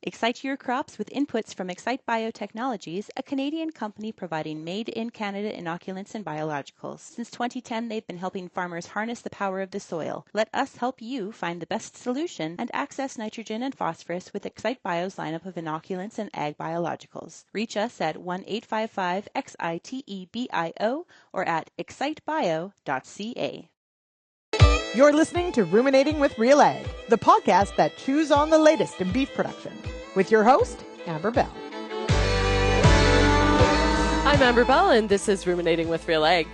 Excite your crops with inputs from Excite Biotechnologies, a Canadian company providing made-in-Canada inoculants and biologicals. Since 2010, they've been helping farmers harness the power of the soil. Let us help you find the best solution and access nitrogen and phosphorus with Excite Bio's lineup of inoculants and ag biologicals. Reach us at 1-855-XITEBIO or at excitebio.ca. You're listening to Ruminating with RealAg, the podcast that chews on the latest in beef production, with your host, Amber Bell. I'm Amber Bell, and this is Ruminating with RealAg.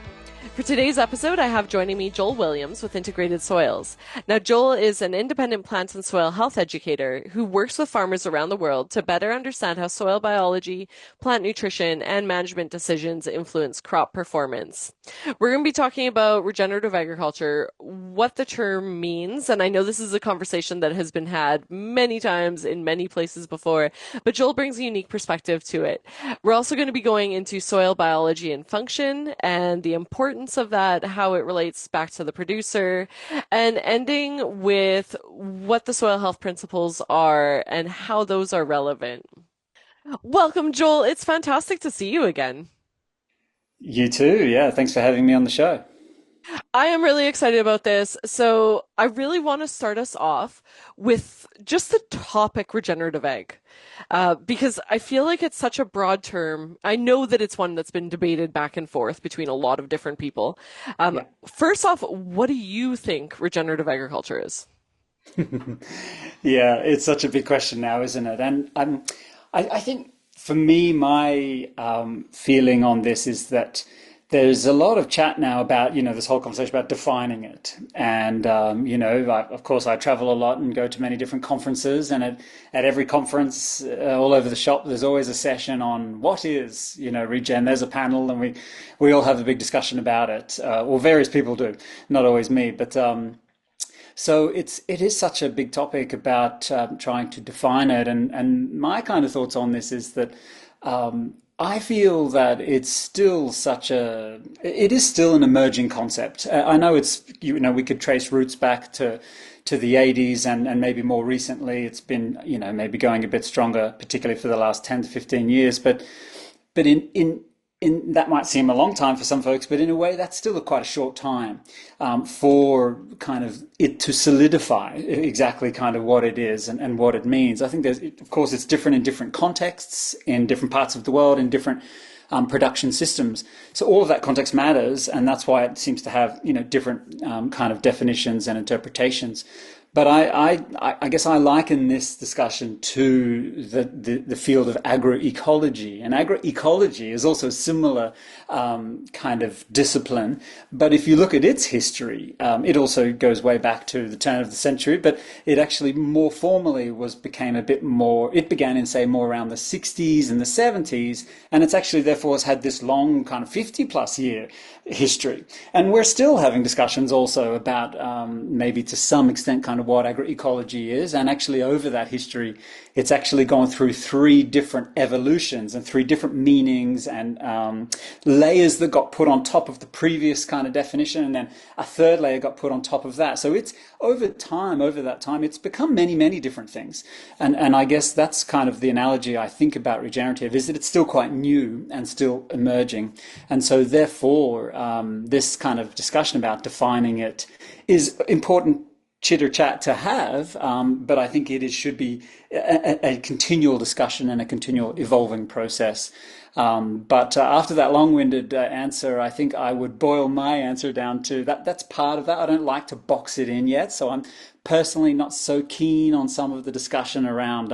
For today's episode, I have joining me Joel Williams with Integrated Soils. Now, Joel is an independent plant and soil health educator who works with farmers around the world to better understand how soil biology, plant nutrition, and management decisions influence crop performance. We're going to be talking about regenerative agriculture, what the term means, and I know this is a conversation that has been had many times in many places before, but Joel brings a unique perspective to it. We're also going to be going into soil biology and function and the importance of that, how it relates back to the producer, and ending with what the soil health principles are and how those are relevant. Welcome, Joel. It's fantastic to see you again. You too. Yeah. Thanks for having me on the show. I am really excited about this. So I really want to start us off with just the topic regenerative ag, because I feel like it's such a broad term. I know that it's one that's been debated back and forth between a lot of different people. Yeah. First off, what do you think regenerative agriculture is? Yeah, it's such a big question now, isn't it? And I think for me, my feeling on this is that there's a lot of chat now about, this whole conversation about defining it. And, of course, I travel a lot and go to many different conferences. And at every conference, all over the shop, there's always a session on what is, regen. There's a panel and we all have a big discussion about it. Or various people do, not always me. But so it is such a big topic about trying to define it. And my kind of thoughts on this is that I feel that it is still an emerging concept. I know we could trace roots back to the 80s and maybe more recently it's been, maybe going a bit stronger, particularly for the last 10 to 15 years. But in that might seem a long time for some folks, but in a way that's still quite a short time for kind of it to solidify exactly kind of what it is and what it means. I think of course, it's different in different contexts, in different parts of the world, in different production systems. So all of that context matters, and that's why it seems to have different kind of definitions and interpretations. But I guess I liken this discussion to the field of agroecology. And agroecology is also a similar kind of discipline. But if you look at its history, it also goes way back to the turn of the century. But it actually more formally became a bit more, it began in, say, more around the 60s and the 70s. And it's actually, therefore, has had this long kind of 50 plus year history. And we're still having discussions also about maybe to some extent kind of what agroecology is. And actually over that history, it's actually gone through three different evolutions and three different meanings and layers that got put on top of the previous kind of definition. And then a third layer got put on top of that. So it's over that time, it's become many, many different things. And I guess that's kind of the analogy I think about regenerative, is that it's still quite new and still emerging. And so therefore, this kind of discussion about defining it is important chitter chat to have, but I think should be a continual discussion and a continual evolving process. But after that long-winded answer, I think I would boil my answer down to that. That's part of that. I don't like to box it in yet, so I'm personally not so keen on some of the discussion around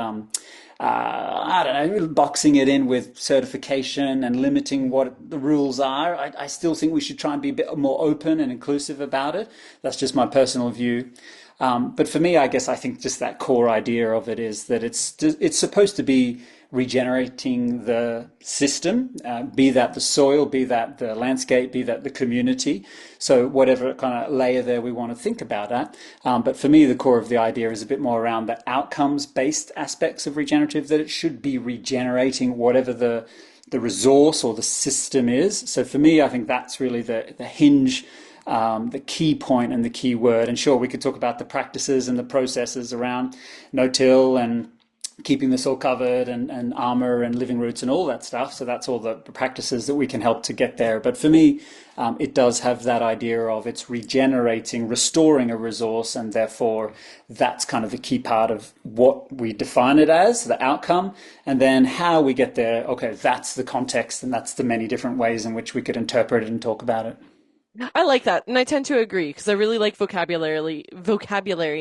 I don't know, boxing it in with certification and limiting what the rules are. I still think we should try and be a bit more open and inclusive about it. That's just my personal view. But for me, I guess I think just that core idea of it is that it's supposed to be regenerating the system, be that the soil, be that the landscape, be that the community. So whatever kind of layer there we want to think about that. But for me, the core of the idea is a bit more around the outcomes-based aspects of regenerative, that it should be regenerating whatever the resource or the system is. So for me, I think that's really the hinge, the key point and the key word. And sure, we could talk about the practices and the processes around no-till and keeping the soil covered and armor and living roots and all that stuff. So that's all the practices that we can help to get there. But for me, it does have that idea of it's regenerating, restoring a resource, and therefore that's kind of the key part of what we define it as, the outcome, and then how we get there. Okay, that's the context, and that's the many different ways in which we could interpret it and talk about it. I like that, and I tend to agree because I really like vocabulary,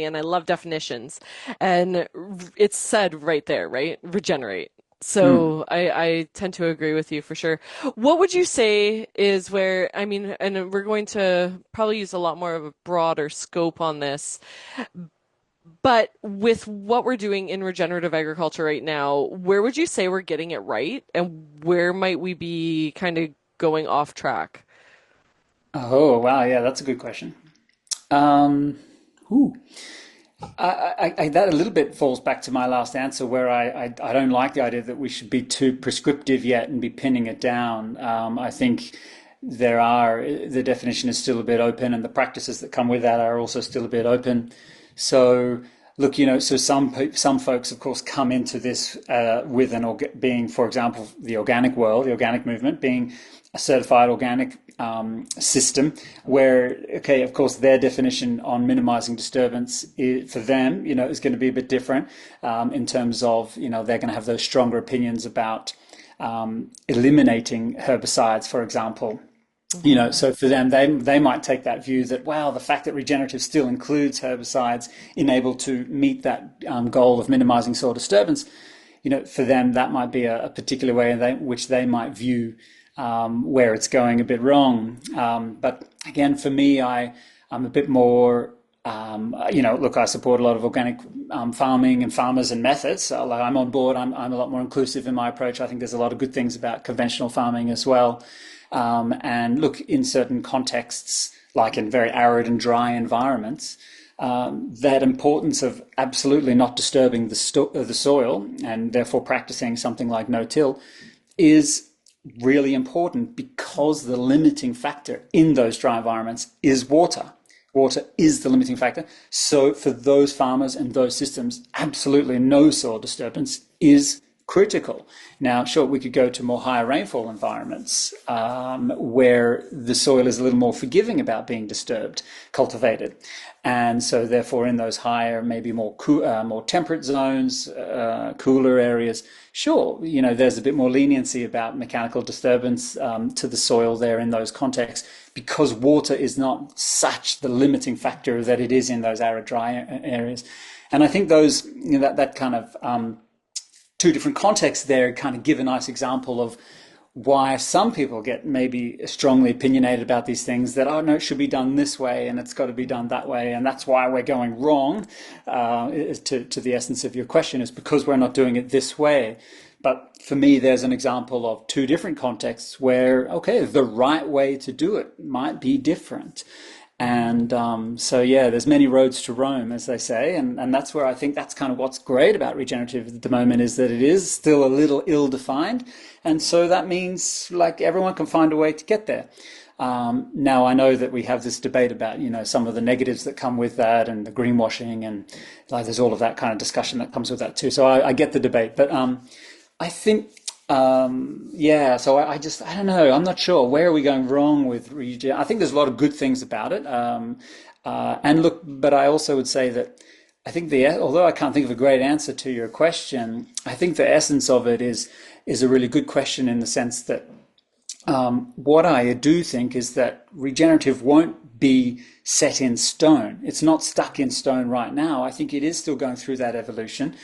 and I love definitions. And it's said right there, right? Regenerate. So I tend to agree with you for sure. What would you say is where, I mean, and we're going to probably use a lot more of a broader scope on this, but with what we're doing in regenerative agriculture right now, where would you say we're getting it right, and where might we be kind of going off track? Oh, wow. Yeah, that's a good question. Um, ooh. That a little bit falls back to my last answer, where I don't like the idea that we should be too prescriptive yet and be pinning it down. I think the definition is still a bit open, and the practices that come with that are also still a bit open. So, look, so some folks, of course, come into this with being, for example, the organic world, the organic movement, being a certified organic system, where, okay, of course, their definition on minimizing disturbance for them, is going to be a bit different in terms of, they're going to have those stronger opinions about eliminating herbicides, for example. So for them, they might take that view that, wow, the fact that regenerative still includes herbicides enable to meet that goal of minimizing soil disturbance, for them, that might be a particular way in which they might view where it's going a bit wrong. But again, for me, I'm a bit more, look, I support a lot of organic farming and farmers and methods. So, like, I'm on board. I'm a lot more inclusive in my approach. I think there's a lot of good things about conventional farming as well. And look, in certain contexts, like in very arid and dry environments, that importance of absolutely not disturbing the soil, and therefore practicing something like no-till, is really important, because the limiting factor in those dry environments is water. Water is the limiting factor. So for those farmers and those systems, absolutely no soil disturbance is critical. Now, sure, we could go to more higher rainfall environments where the soil is a little more forgiving about being disturbed, cultivated. And so therefore in those higher, maybe more temperate zones, cooler areas, sure, there's a bit more leniency about mechanical disturbance to the soil there in those contexts, because water is not such the limiting factor that it is in those arid, dry areas. And I think those, that kind of two different contexts there kind of give a nice example of why some people get maybe strongly opinionated about these things, that, oh no, it should be done this way and it's got to be done that way, and that's why we're going wrong, to the essence of your question, is because we're not doing it this way. But for me, there's an example of two different contexts where, okay, the right way to do it might be different. And so, yeah, there's many roads to Rome, as they say. And that's where I think that's kind of what's great about regenerative at the moment, is that it is still a little ill-defined. And so that means, like, everyone can find a way to get there. Now, I know that we have this debate about, some of the negatives that come with that, and the greenwashing, and like, there's all of that kind of discussion that comes with that too. So I get the debate. But I think... so I don't know. I'm not sure. Where are we going wrong with regen? I think there's a lot of good things about it. And look, but I also would say that I think although I can't think of a great answer to your question, I think the essence of it is a really good question, in the sense that what I do think is that regenerative won't be set in stone. It's not stuck in stone right now. I think it is still going through that evolution.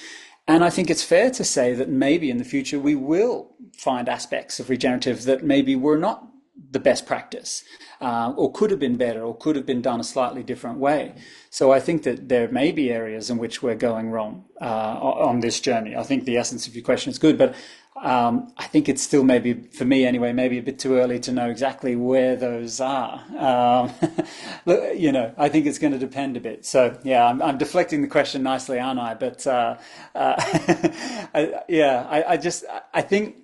And I think it's fair to say that maybe in the future we will find aspects of regenerative that maybe were not the best practice, or could have been better, or could have been done a slightly different way. So I think that there may be areas in which we're going wrong on this journey. I think the essence of your question is good, but I think it's still, maybe for me anyway, maybe a bit too early to know exactly where those are. I think it's going to depend a bit. So yeah, I'm deflecting the question nicely, aren't I? But I think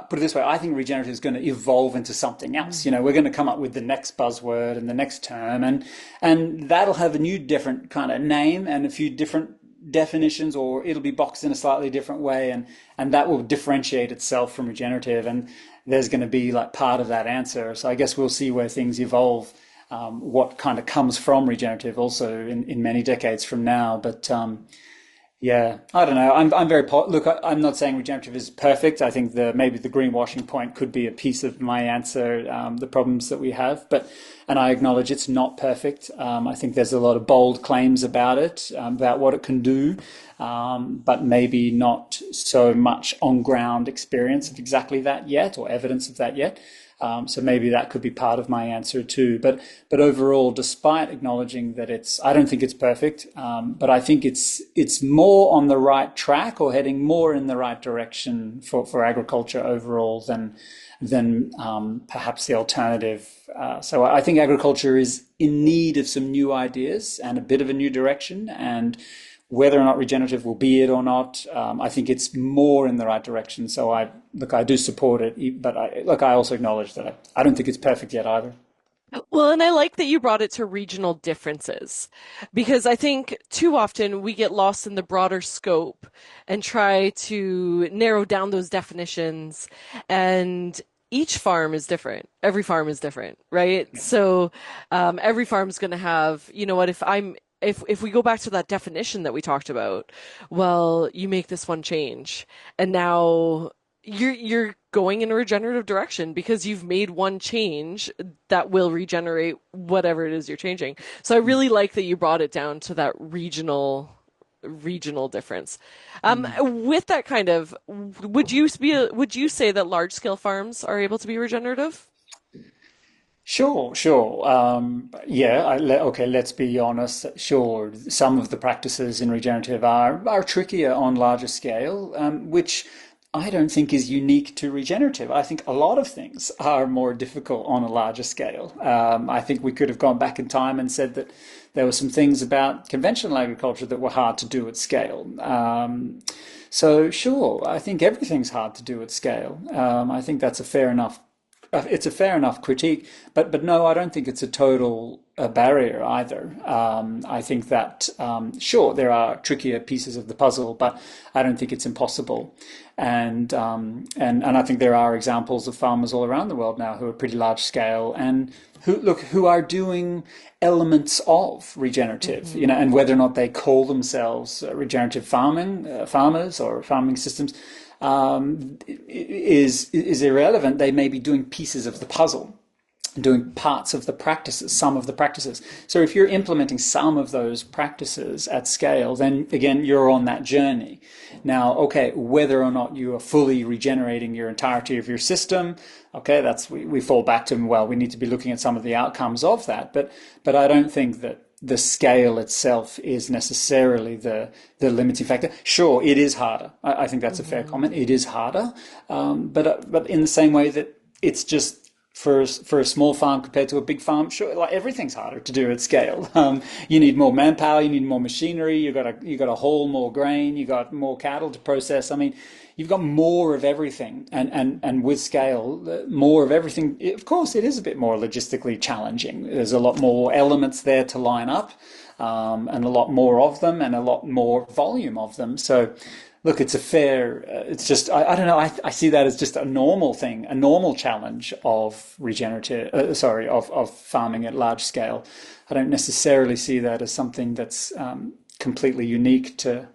put it this way, I think regenerative is going to evolve into something else. We're going to come up with the next buzzword and the next term, and that'll have a new different kind of name and a few different definitions, or it'll be boxed in a slightly different way, and that will differentiate itself from regenerative. And there's going to be like part of that answer. So I guess we'll see where things evolve, what kind of comes from regenerative also in many decades from now. But yeah, I don't know. I'm very look. I'm not saying regenerative is perfect. I think maybe the greenwashing point could be a piece of my answer. The problems that we have, and I acknowledge it's not perfect. I think there's a lot of bold claims about it, about what it can do, but maybe not so much on ground experience of exactly that yet, or evidence of that yet. So maybe that could be part of my answer too. But overall, despite acknowledging that I don't think it's perfect, but I think it's more on the right track, or heading more in the right direction for agriculture overall than perhaps the alternative. So I think agriculture is in need of some new ideas and a bit of a new direction, and whether or not regenerative will be it or not, I think it's more in the right direction. So I do support it, but I also acknowledge that I don't think it's perfect yet either. Well, and I like that you brought it to regional differences, because I think too often we get lost in the broader scope and try to narrow down those definitions, and each farm is different. Every farm is different, right? So every farm is going to have, you know what, if we go back to that definition that we talked about, well, you make this one change, and now you're going in a regenerative direction because you've made one change that will regenerate whatever it is you're changing. So I really like that you brought it down to that regional difference. With that kind of, would you say that large scale farms are able to be regenerative? Sure, sure. Yeah, okay, let's be honest. Sure, some of the practices in regenerative are trickier on larger scale, which I don't think is unique to regenerative. I think a lot of things are more difficult on a larger scale. I think we could have gone back in time and said that there were some things about conventional agriculture that were hard to do at scale. So sure, I think everything's hard to do at scale. I think that's a fair enough it's a fair enough critique, but no, I don't think it's a total barrier either. I think that sure there are trickier pieces of the puzzle, but I don't think it's impossible. And I think there are examples of farmers all around the world now who are pretty large scale and who are doing elements of regenerative, and whether or not they call themselves regenerative farmers or farming systems is irrelevant. They may be doing pieces of the puzzle, doing parts of the practices, some of the practices. So if you're implementing some of those practices at scale, then again, you're on that journey. Now, okay, whether or not you are fully regenerating your entirety of your system, okay, we fall back to, well, we need to be looking at some of the outcomes of that. But I don't think that the scale itself is necessarily the limiting factor. Sure, it is harder. I think that's a fair comment. It is harder, but in the same way that it's just for a small farm compared to a big farm, sure, like everything's harder to do at scale. You need more manpower, you need more machinery, you got to haul more grain, you got more cattle to process. I mean, you've got more of everything, and with scale, more of everything. Of course, it is a bit more logistically challenging. There's a lot more elements there to line up, and a lot more of them, and a lot more volume of them. So, look, it's it's just, I don't know, I see that as just a normal thing, a normal challenge of of farming at large scale. I don't necessarily see that as something that's completely unique to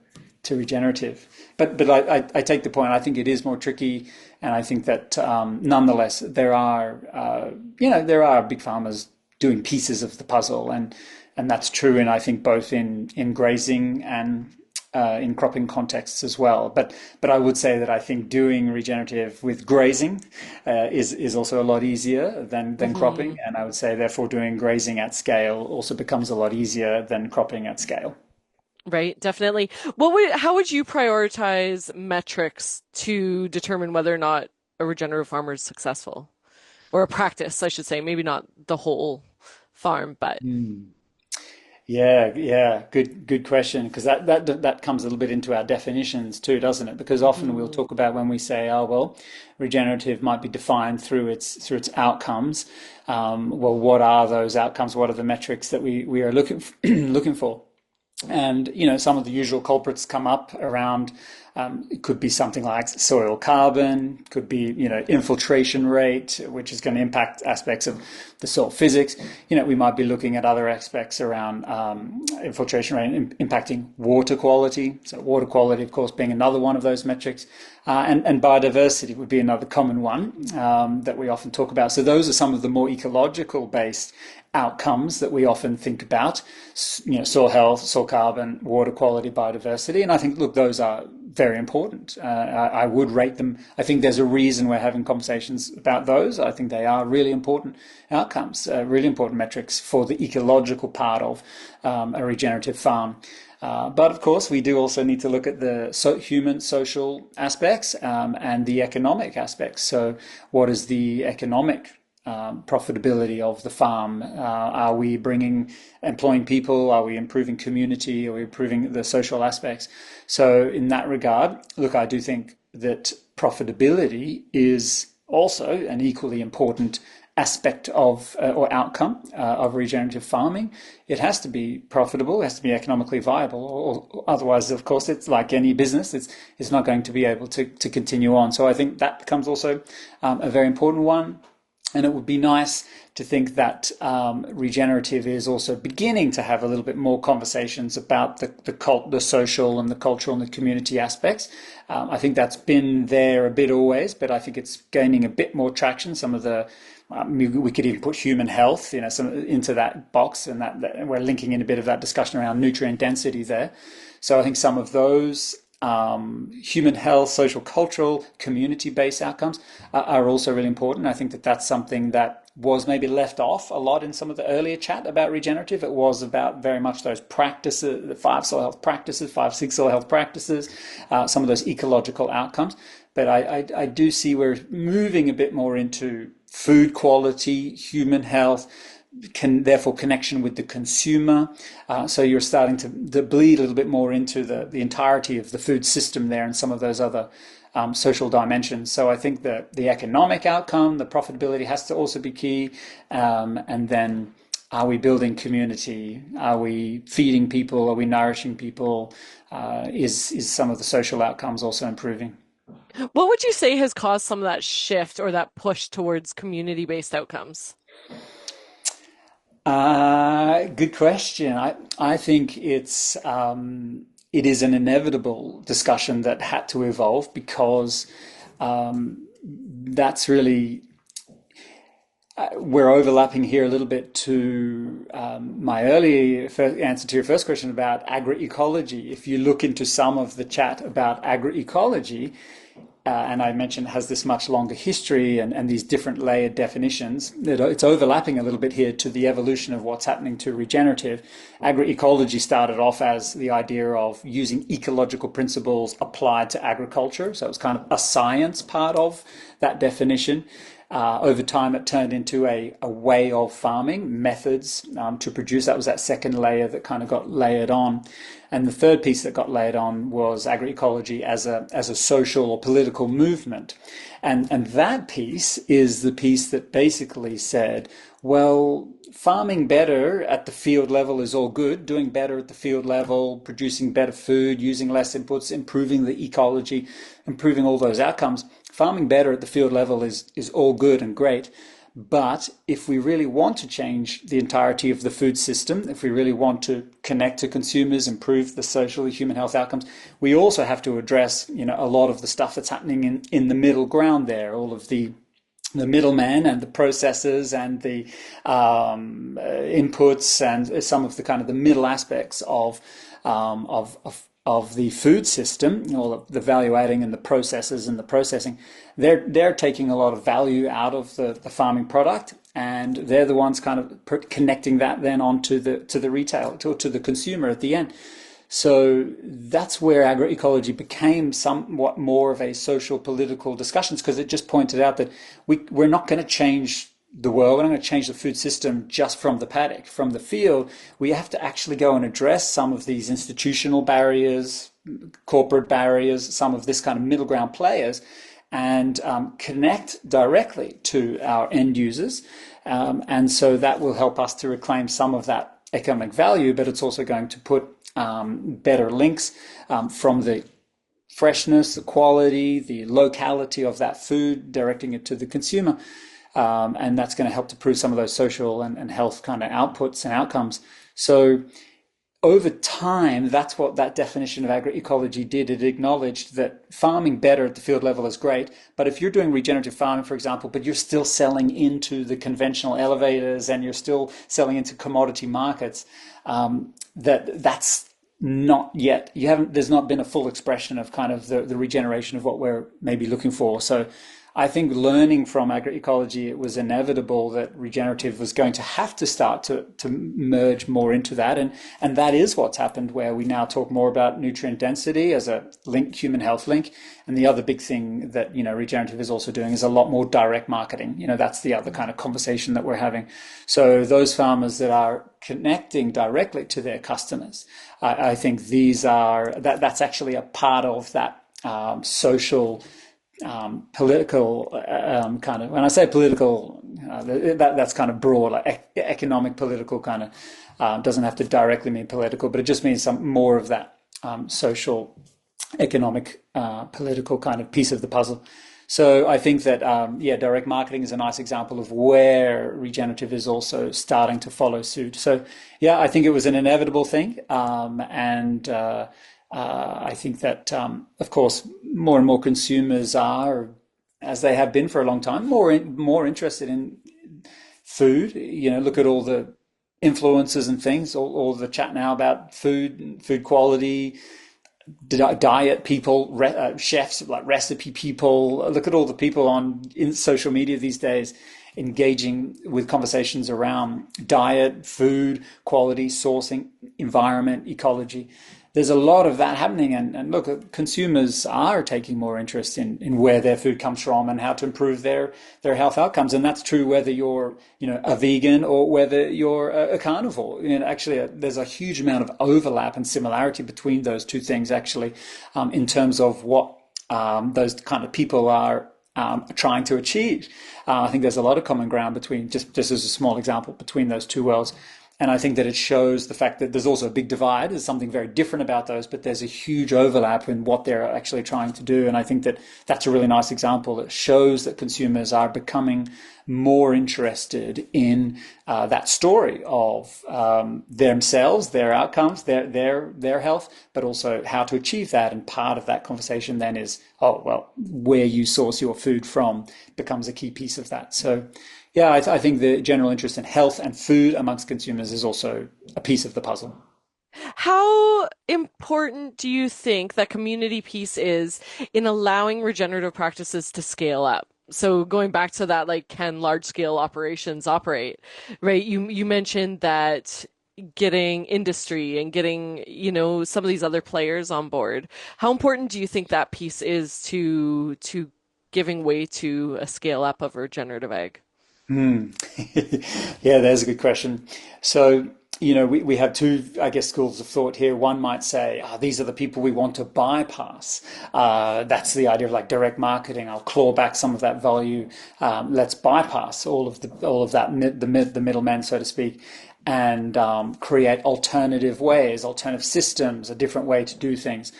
regenerative. But I take the point. I think it is more tricky, and I think that nonetheless there are big farmers doing pieces of the puzzle, and that's true. And I think both in grazing and in cropping contexts as well. But I would say that I think doing regenerative with grazing is also a lot easier than cropping, and I would say therefore doing grazing at scale also becomes a lot easier than cropping at scale. Right, definitely. How would you prioritize metrics to determine whether or not a regenerative farmer is successful? Or a practice, I should say, maybe not the whole farm, but Yeah, good question, because that comes a little bit into our definitions too, doesn't it? Because often we'll talk about when we say, oh well, regenerative might be defined through its outcomes. Well, what are those outcomes? What are the metrics that we are looking for? And, some of the usual culprits come up around, it could be something like soil carbon, could be, infiltration rate, which is going to impact aspects of the soil physics. We might be looking at other aspects around infiltration rate impacting water quality. So water quality, of course, being another one of those metrics. And biodiversity would be another common one that we often talk about. So those are some of the more ecological based outcomes that we often think about, soil health, soil carbon, water quality, biodiversity. And I think, look, those are very important. I would rate them. I think there's a reason we're having conversations about those. I think they are really important outcomes, really important metrics for the ecological part of a regenerative farm. But of course, we do also need to look at the human social aspects and the economic aspects. So what is the economic profitability of the farm? Are we employing people? Are we improving community? Are we improving the social aspects? So in that regard, look, I do think that profitability is also an equally important aspect of or outcome of regenerative farming. It has to be profitable, it has to be economically viable, or otherwise, of course, it's like any business, it's not going to be able to continue on. So I think that becomes also a very important one. And it would be nice to think that regenerative is also beginning to have a little bit more conversations about the social and the cultural and the community aspects. I think that's been there a bit always, but I think it's gaining a bit more traction. Some of the we could even put human health, into that box, and that we're linking in a bit of that discussion around nutrient density there. So I think some of those human health, social, cultural, community-based outcomes are also really important. I think that that's something that was maybe left off a lot in some of the earlier chat about regenerative. It was about very much those practices, the 5 soil health practices, 5, 6 soil health practices, some of those ecological outcomes. But I do see we're moving a bit more into food quality, human health, therefore connection with the consumer. So you're starting to bleed a little bit more into the entirety of the food system there and some of those other social dimensions. So I think that the economic outcome, the profitability has to also be key. And then are we building community? Are we feeding people? Are we nourishing people? Is some of the social outcomes also improving? What would you say has caused some of that shift or that push towards community-based outcomes? Good question. I think it is an inevitable discussion that had to evolve because that's really we're overlapping here a little bit to my earlier answer to your first question about agroecology. If you look into some of the chat about agroecology, and I mentioned has this much longer history and these different layered definitions, it's overlapping a little bit here to the evolution of what's happening to regenerative. Agroecology started off as the idea of using ecological principles applied to agriculture. So it was kind of a science part of that definition. Over time, it turned into a way of farming, methods to produce. That was that second layer that kind of got layered on. And the third piece that got layered on was agroecology as a social or political movement. And that piece is the piece that basically said, well, farming better at the field level is all good, doing better at the field level, producing better food, using less inputs, improving the ecology, improving all those outcomes. Farming better at the field level is all good and great. But if we really want to change the entirety of the food system, if we really want to connect to consumers, improve the social and human health outcomes, we also have to address, a lot of the stuff that's happening in the middle ground there, all of the middleman and the processes and the inputs and some of the kind of the middle aspects of the food system, all of the value adding and the processes and the processing. They're taking a lot of value out of the farming product, and they're the ones kind of connecting that then onto the retail to the consumer at the end. So that's where agroecology became somewhat more of a social political discussions, because it just pointed out that we're not going to change the world. We're not going to change the food system just from the paddock, from the field. We have to actually go and address some of these institutional barriers, corporate barriers, some of this kind of middle ground players, and connect directly to our end users. And so that will help us to reclaim some of that economic value, but it's also going to put better links from the freshness, the quality, the locality of that food, directing it to the consumer. And that's going to help to prove some of those social and health kind of outputs and outcomes. So over time, that's what that definition of agroecology did. It acknowledged that farming better at the field level is great, but if you're doing regenerative farming, for example, but you're still selling into the conventional elevators and you're still selling into commodity markets, that's not yet, there's not been a full expression of kind of the regeneration of what we're maybe looking for. So I think learning from agroecology, it was inevitable that regenerative was going to have to start to merge more into that. And that is what's happened, where we now talk more about nutrient density as a link, human health link. And the other big thing that, regenerative is also doing is a lot more direct marketing. That's the other kind of conversation that we're having. So those farmers that are connecting directly to their customers, I think that's actually a part of that social political kind of, when I say political, that's kind of broad, like economic, political kind of, doesn't have to directly mean political, but it just means some more of that social, economic, political kind of piece of the puzzle. So I think that, direct marketing is a nice example of where regenerative is also starting to follow suit. So yeah, I think it was an inevitable thing. I think that, of course, more and more consumers are, as they have been for a long time, more interested in food. Look at all the influencers and things, all the chat now about food quality, diet people, chefs, like recipe people. Look at all the people in social media these days engaging with conversations around diet, food, quality, sourcing, environment, ecology. There's a lot of that happening, and look, consumers are taking more interest in where their food comes from and how to improve their health outcomes, and that's true whether you're a vegan or whether you're a carnivore. Actually, there's a huge amount of overlap and similarity between those two things, actually, in terms of what those kind of people are trying to achieve. I think there's a lot of common ground between, just as a small example, between those two worlds. And I think that it shows the fact that there's also a big divide. There's something very different about those, but there's a huge overlap in what they're actually trying to do. And I think that that's a really nice example that shows that consumers are becoming more interested in that story of themselves, their outcomes, their health, but also how to achieve that. And part of that conversation then is, where you source your food from becomes a key piece of that. So yeah, I think the general interest in health and food amongst consumers is also a piece of the puzzle. How important do you think that community piece is in allowing regenerative practices to scale up? So going back to that, like, can large-scale operations operate, right? You mentioned that getting industry and getting, some of these other players on board. How important do you think that piece is to giving way to a scale up of regenerative ag? Yeah, there's a good question. So, we have two, I guess, schools of thought here. One might say, these are the people we want to bypass. That's the idea of like direct marketing. I'll claw back some of that value. Let's bypass all of that, the middleman, so to speak, and create alternative ways, alternative systems, a different way to do things.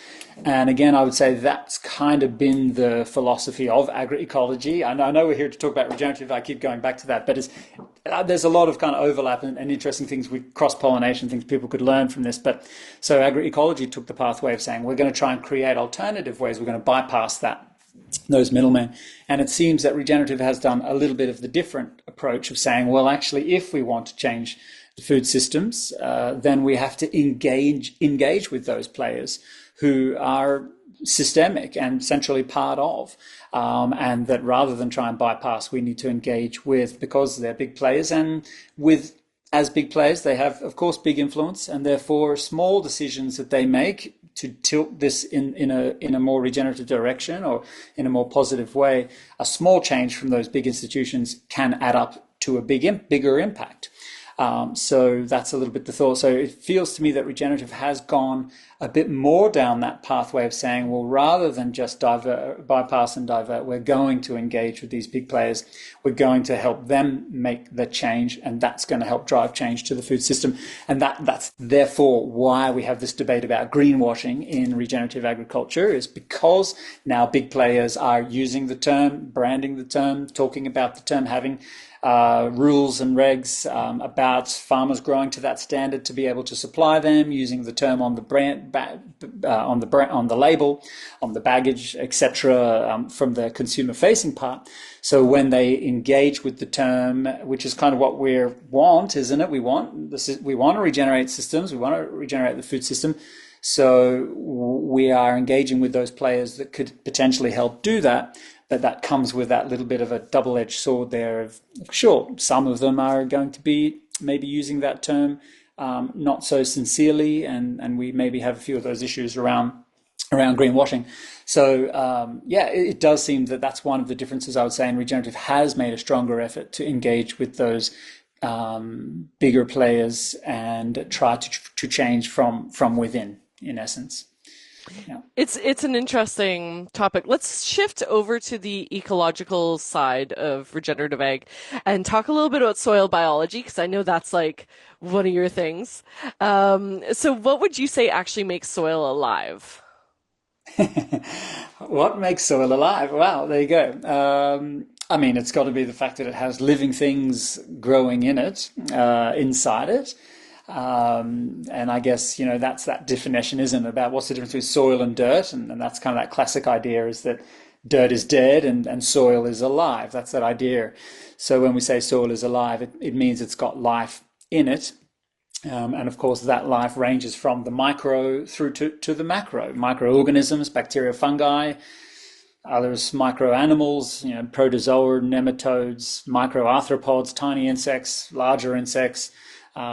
And again, I would say that's kind of been the philosophy of agroecology. I know we're here to talk about regenerative. I keep going back to that, but there's a lot of kind of overlap and interesting things with cross-pollination, things people could learn from this. But so agroecology took the pathway of saying, we're going to try and create alternative ways. We're going to bypass those middlemen. And it seems that regenerative has done a little bit of the different approach of saying, well, actually, if we want to change the food systems, then we have to engage with those players who are systemic and centrally part of, and that rather than try and bypass, we need to engage with, because they're big players, and as big players, they have, of course, big influence, and therefore small decisions that they make to tilt this in a more regenerative direction or in a more positive way, a small change from those big institutions can add up to a bigger impact. So that's a little bit the thought. So it feels to me that regenerative has gone a bit more down that pathway of saying, well, rather than just bypass and divert, we're going to engage with these big players. We're going to help them make the change, and that's going to help drive change to the food system. And that's therefore why we have this debate about greenwashing in regenerative agriculture, is because now big players are using the term, branding the term, talking about the term, having rules and regs about farmers growing to that standard to be able to supply them, using the term on the brand, on the label, on the baggage, etc., from the consumer-facing part. So when they engage with the term, which is kind of what we want, isn't it? We want to regenerate systems. We want to regenerate the food system. So we are engaging with those players that could potentially help do that. But that comes with that little bit of a double-edged sword there of, sure, some of them are going to be maybe using that term not so sincerely, and we maybe have a few of those issues around greenwashing. So it does seem that that's one of the differences, I would say, and regenerative has made a stronger effort to engage with those bigger players and try to change from within, in essence. Yeah. It's an interesting topic. Let's shift over to the ecological side of regenerative ag and talk a little bit about soil biology, because I know that's like one of your things. So what would you say actually makes soil alive? What makes soil alive? Wow, there you go. I mean, it's got to be the fact that it has living things growing in it, inside it. And I guess, that's that definition, isn't it, about what's the difference between soil and dirt? And that's kind of that classic idea, is that dirt is dead and soil is alive. That's that idea. So when we say soil is alive, it means it's got life in it. And of course, that life ranges from the micro through to the macro. Microorganisms, bacteria, fungi, others micro animals, protozoa, nematodes, microarthropods, tiny insects, larger insects,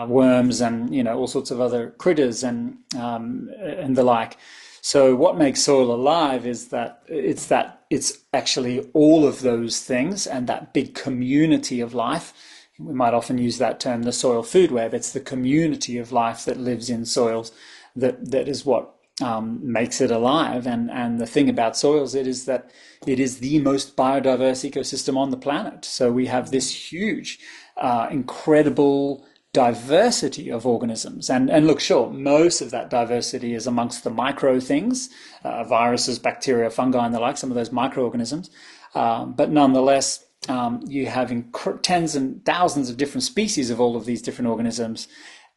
worms, and all sorts of other critters and the like. So what makes soil alive is that it's actually all of those things and that big community of life. We might often use that term, the soil food web. It's the community of life that lives in soils that is what makes it alive. And the thing about soils, it is that it is the most biodiverse ecosystem on the planet. So we have this huge, incredible diversity of organisms. And look, sure, most of that diversity is amongst the micro things, viruses, bacteria, fungi, and the like, some of those microorganisms. But nonetheless, you have tens and thousands of different species of all of these different organisms.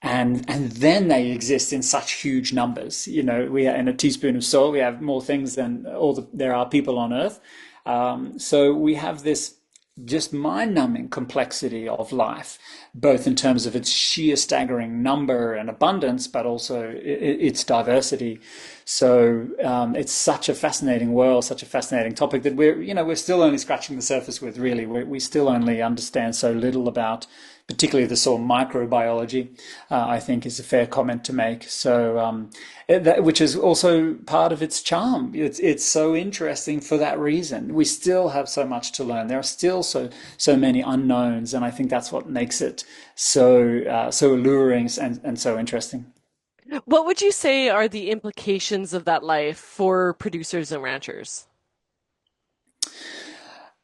And then they exist in such huge numbers. We are in a teaspoon of soil, we have more things than there are people on Earth. So we have this just mind-numbing complexity of life, both in terms of its sheer staggering number and abundance, but also its diversity. So it's such a fascinating world, such a fascinating topic that we're still only scratching the surface with. Really, we still only understand so little about, particularly the soil microbiology. I think is a fair comment to make. So, which is also part of its charm. It's so interesting for that reason. We still have so much to learn. There are still so many unknowns, and I think that's what makes it so alluring and so interesting. What would you say are the implications of that life for producers and ranchers?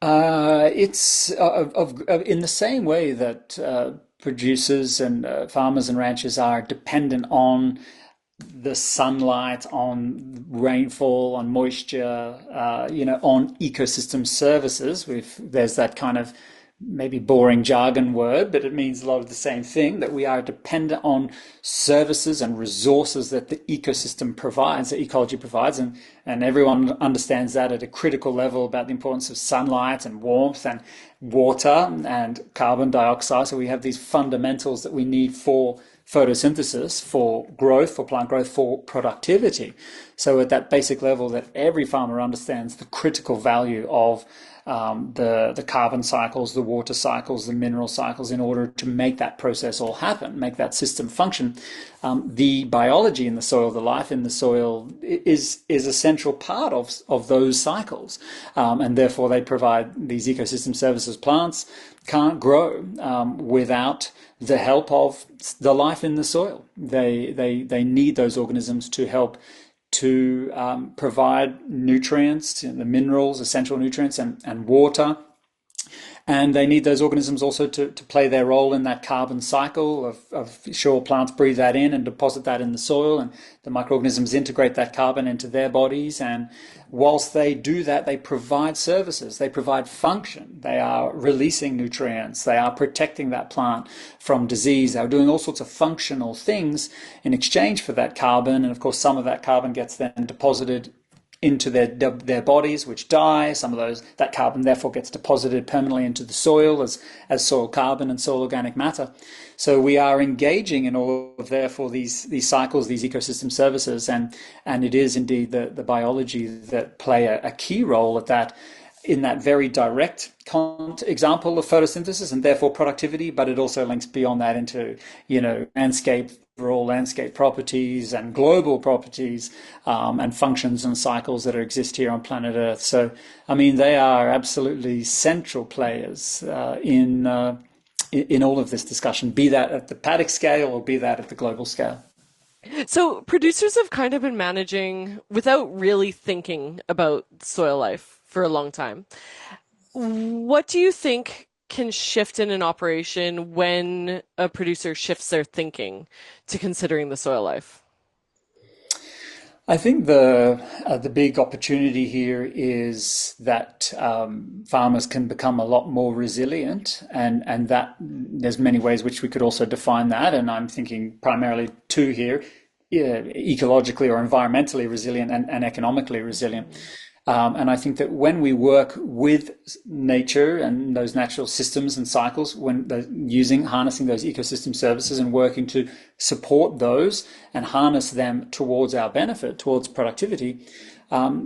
It's in the same way that producers and farmers and ranchers are dependent on the sunlight, on rainfall, on moisture, on ecosystem services. There's that kind of maybe boring jargon word, but it means a lot of the same thing, that we are dependent on services and resources that the ecosystem provides, the ecology provides, and everyone understands that at a critical level about the importance of sunlight and warmth and water and carbon dioxide. So we have these fundamentals that we need for photosynthesis, for growth, for plant growth, for productivity. So at that basic level, that every farmer understands the critical value of the carbon cycles, the water cycles, the mineral cycles, in order to make that process all happen, make that system function. The biology in the soil, the life in the soil, is a central part of those cycles, and therefore they provide these ecosystem services. Plants can't grow without the help of the life in the soil. They need those organisms to help to provide nutrients, the minerals, essential nutrients, and water. And they need those organisms also to play their role in that carbon cycle of sure, plants breathe that in and deposit that in the soil, and the microorganisms integrate that carbon into their bodies. And whilst they do that, they provide services, they provide function. They are releasing nutrients, they are protecting that plant from disease, they're doing all sorts of functional things in exchange for that carbon. And of course, some of that carbon gets then deposited into their bodies, which die. Some of that carbon therefore gets deposited permanently into the soil as soil carbon and soil organic matter. So we are engaging in all of therefore these cycles, these ecosystem services, and it is indeed the biology that play a key role at that, in that very direct example of photosynthesis and therefore productivity, but it also links beyond that into overall landscape properties and global properties, and functions and cycles that exist here on planet Earth. So, I mean, they are absolutely central players in all of this discussion, be that at the paddock scale or be that at the global scale. So producers have kind of been managing without really thinking about soil life for a long time. What do you think can shift in an operation when a producer shifts their thinking to considering the soil life? I think the big opportunity here is that farmers can become a lot more resilient, and that there's many ways which we could also define that. And I'm thinking primarily two here: ecologically or environmentally resilient and economically resilient. And I think that when we work with nature and those natural systems and cycles, when harnessing those ecosystem services and working to support those and harness them towards our benefit, towards productivity,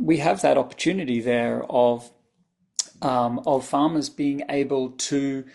we have that opportunity there of farmers being able to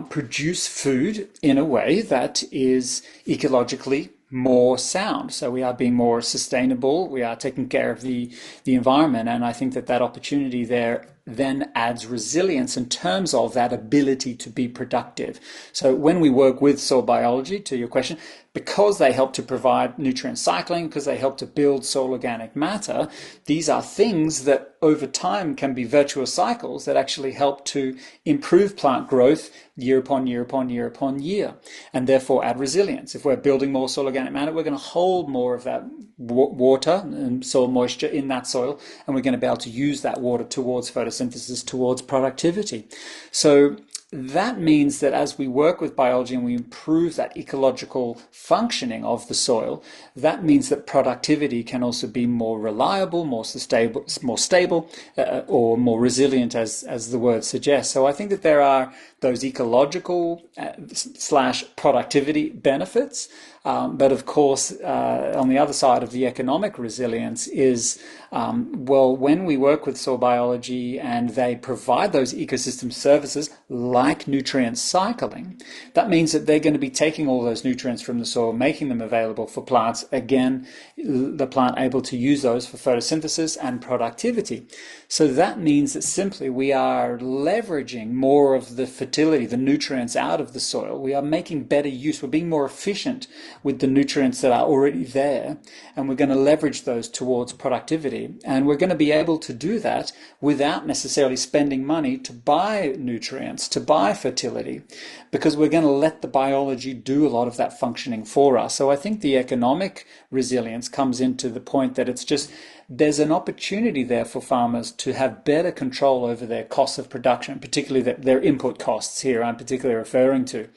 produce food in a way that is ecologically more sound. So we are being more sustainable, we are taking care of the environment, and I think that opportunity there then adds resilience in terms of that ability to be productive. So when we work with soil biology, to your question, because they help to provide nutrient cycling, because they help to build soil organic matter, these are things that over time can be virtuous cycles that actually help to improve plant growth year upon year upon year upon year, and therefore add resilience. If we're building more soil organic matter, we're going to hold more of that water and soil moisture in that soil, and we're going to be able to use that water towards photosynthesis, towards productivity. So that means that as we work with biology and we improve that ecological functioning of the soil, that means that productivity can also be more reliable, more stable, or more resilient, as the word suggests. So I think that there are those ecological / productivity benefits. But of course, on the other side of the economic resilience is, when we work with soil biology and they provide those ecosystem services like nutrient cycling, that means that they're going to be taking all those nutrients from the soil, making them available for plants. Again, the plant able to use those for photosynthesis and productivity. So that means that simply we are leveraging more of the fertility, the nutrients out of the soil. We are making better use. We're being more efficient with the nutrients that are already there, and we're going to leverage those towards productivity. And we're going to be able to do that without necessarily spending money to buy nutrients, to buy fertility, because we're going to let the biology do a lot of that functioning for us. So I think the economic resilience comes into the point that there's an opportunity there for farmers to have better control over their costs of production, particularly their input costs here I'm particularly referring to.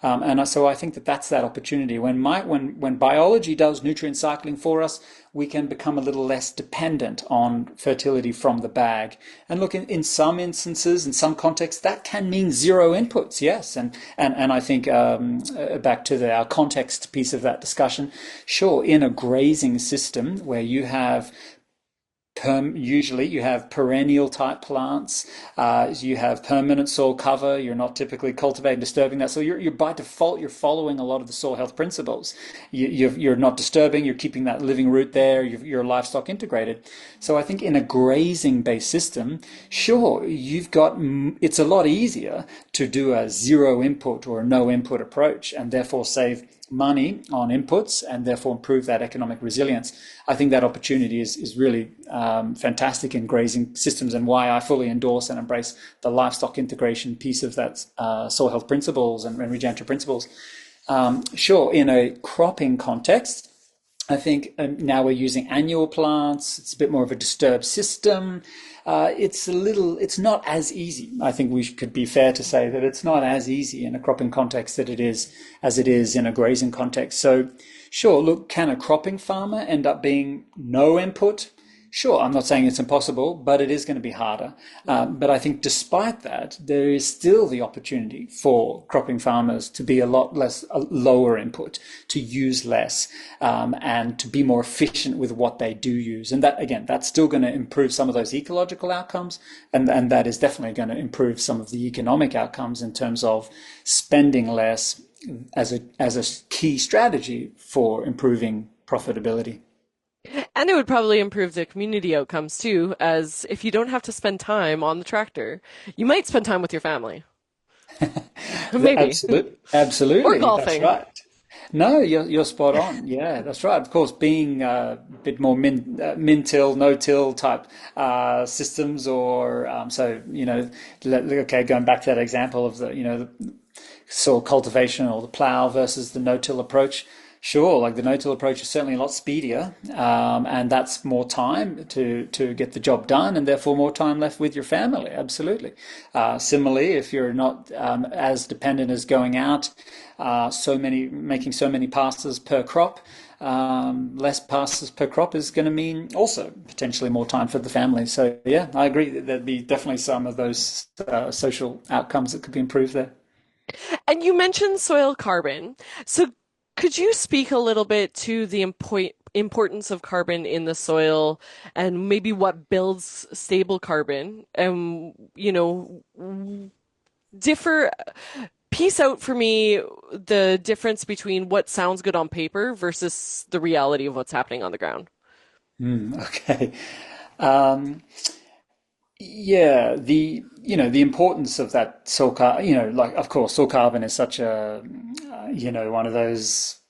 So I think that's that opportunity. When biology does nutrient cycling for us, we can become a little less dependent on fertility from the bag. And look, in some instances, in some contexts, that can mean zero inputs, yes. And I think back to our context piece of that discussion, sure, in a grazing system where you have usually you have perennial type plants, you have permanent soil cover, you're not typically cultivating, disturbing that. So you're by default, you're following a lot of the soil health principles. You're not disturbing, you're keeping that living root there, you're livestock integrated. So I think in a grazing based system, sure, it's a lot easier to do a zero input or a no input approach and therefore save money on inputs and therefore improve that economic resilience. I think that opportunity is really fantastic in grazing systems, and why I fully endorse and embrace the livestock integration piece of that soil health principles and regenerative principles. Sure, in a cropping context, I think now we're using annual plants. It's a bit more of a disturbed system. It's not as easy. I think we could be fair to say that it's not as easy in a cropping context as it is in a grazing context. So sure, look, can a cropping farmer end up being no input? Sure, I'm not saying it's impossible, but it is going to be harder. But I think despite that, there is still the opportunity for cropping farmers to be a lower input, to use less, and to be more efficient with what they do use. And that, again, that's still going to improve some of those ecological outcomes. And that is definitely going to improve some of the economic outcomes in terms of spending less as a key strategy for improving profitability. And it would probably improve the community outcomes too, as if you don't have to spend time on the tractor, you might spend time with your family. Maybe. Absolutely. Or golfing. That's right. No, you're spot on. Yeah, that's right. Of course, being a bit more min-till, no-till type systems, or going back to that example of the soil cultivation or the plow versus the no-till approach. Sure, like the no-till approach is certainly a lot speedier, and that's more time to get the job done, and therefore more time left with your family. Absolutely. Similarly, if you're not as dependent as going out, making so many passes per crop, less passes per crop is going to mean also potentially more time for the family. So yeah, I agree that there'd be definitely some of those social outcomes that could be improved there. And you mentioned soil carbon. So could you speak a little bit to the importance of carbon in the soil and maybe what builds stable carbon? And, piece out for me the difference between what sounds good on paper versus the reality of what's happening on the ground. Okay. Yeah, the importance of that soil carbon, like of course soil carbon is such a one of those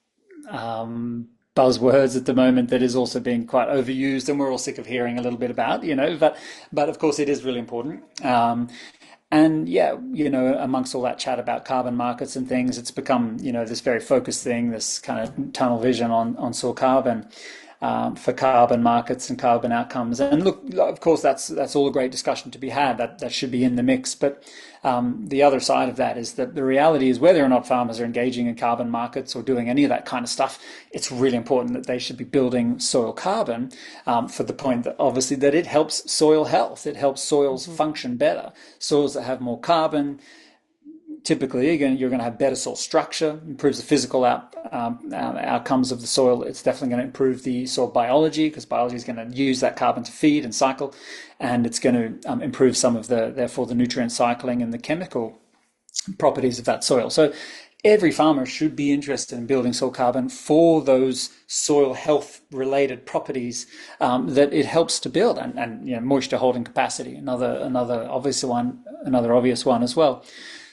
buzzwords at the moment that is also being quite overused, and we're all sick of hearing a little bit about, but of course it is really important. And yeah, amongst all that chat about carbon markets and things, it's become, this very focused thing, this kind of tunnel vision on soil carbon. For carbon markets and carbon outcomes. And look, of course, that's all a great discussion to be had. That should be in the mix. But the other side of that is that the reality is whether or not farmers are engaging in carbon markets or doing any of that kind of stuff, it's really important that they should be building soil carbon for the point that obviously that it helps soil health. It helps soils function better. Soils that have more carbon, typically you're going to have better soil structure, improves the physical outcomes of the soil. It's definitely going to improve the soil biology, because biology is going to use that carbon to feed and cycle, and it's going to improve some of therefore the nutrient cycling and the chemical properties of that soil. So every farmer should be interested in building soil carbon for those soil health related properties that it helps to build, and moisture holding capacity, another obvious one as well.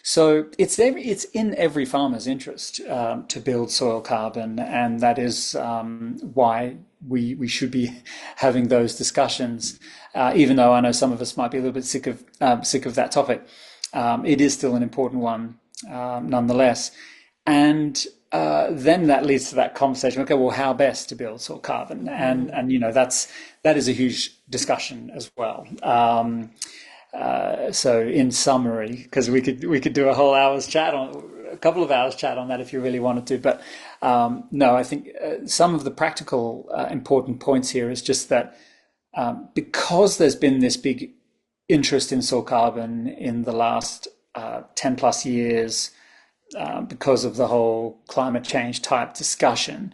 So it's in every farmer's interest to build soil carbon, and that is why we should be having those discussions. Even though I know some of us might be a little bit sick of that topic, it is still an important one nonetheless. And then that leads to that conversation. Okay, well, how best to build soil carbon? And that is a huge discussion as well. So in summary, because we could do a whole hour's chat on couple of hours chat on that if you really wanted to. But no, I think some of the practical important points here is just that because there's been this big interest in soil carbon in the last 10 plus years, because of the whole climate change type discussion,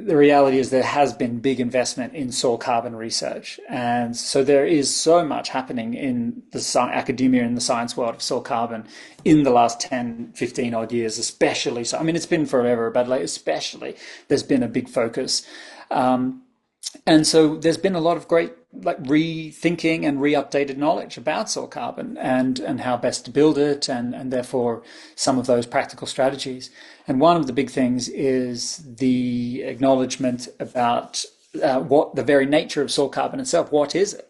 the reality is there has been big investment in soil carbon research. And so there is so much happening in the academia and the science world of soil carbon in the last 10, 15 odd years, especially. So, I mean, it's been forever, but like especially there's been a big focus. And so there's been a lot of great like rethinking and re-updated knowledge about soil carbon and how best to build it and therefore some of those practical strategies. And one of the big things is the acknowledgement about what the very nature of soil carbon itself, what is it?